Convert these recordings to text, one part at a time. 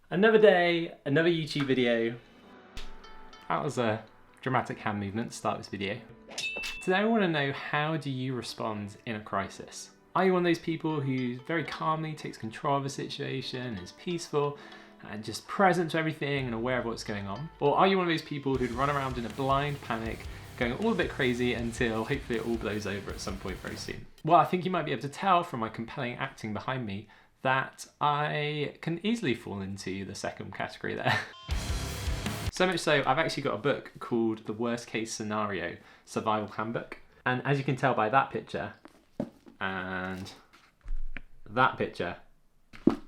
Another day, another YouTube video. That was a dramatic hand movement to start this video. Today I want to know, how do you respond in a crisis? Are you one of those people who very calmly takes control of a situation, is peaceful, and just present to everything and aware of what's going on? Or are you one of those people who'd run around in a blind panic, going all a bit crazy until hopefully it all blows over at some point very soon? Well, I think you might be able to tell from my compelling acting behind me that I can easily fall into the second category there. So much so, I've actually got a book called The Worst Case Scenario Survival Handbook. And as you can tell by that picture and that picture,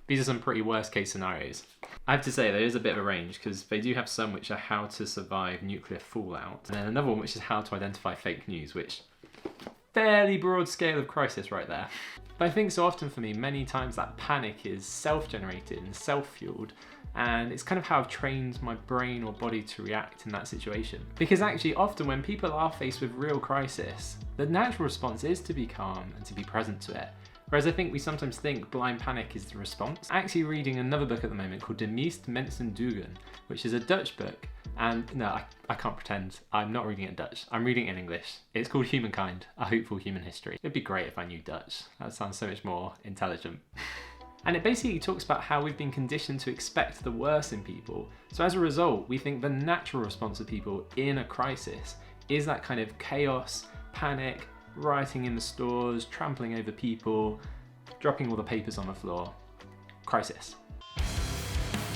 these are some pretty worst case scenarios. I have to say there is a bit of a range, because they do have some which are how to survive nuclear fallout, and then another one which is how to identify fake news, which fairly broad scale of crisis right there. But I think so often for me, many times that panic is self-generated and self-fueled, and it's kind of how I've trained my brain or body to react in that situation. Because actually often when people are faced with real crisis, the natural response is to be calm and to be present to it. Whereas I think we sometimes think blind panic is the response. I'm actually reading another book at the moment called De Meeste Mensen Dugen, which is a Dutch book. And no, I can't pretend I'm not reading it in Dutch. I'm reading it in English. It's called Humankind, A Hopeful Human History. It'd be great if I knew Dutch. That sounds so much more intelligent. And it basically talks about how we've been conditioned to expect the worst in people. So as a result, we think the natural response of people in a crisis is that kind of chaos, panic, rioting in the stores, trampling over people, dropping all the papers on the floor. Crisis.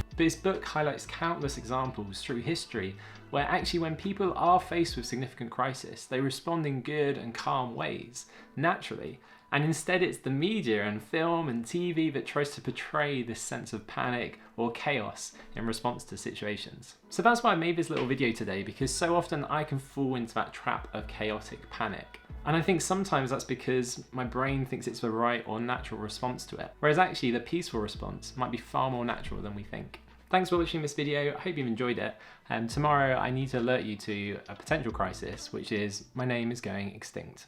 But this book highlights countless examples through history where actually when people are faced with significant crisis, they respond in good and calm ways, naturally. And instead it's the media and film and TV that tries to portray this sense of panic or chaos in response to situations. So that's why I made this little video today, because so often I can fall into that trap of chaotic panic. And I think sometimes that's because my brain thinks it's the right or natural response to it, whereas actually the peaceful response might be far more natural than we think. Thanks for watching this video. I hope you've enjoyed it. Tomorrow I need to alert you to a potential crisis, which is my name is going extinct.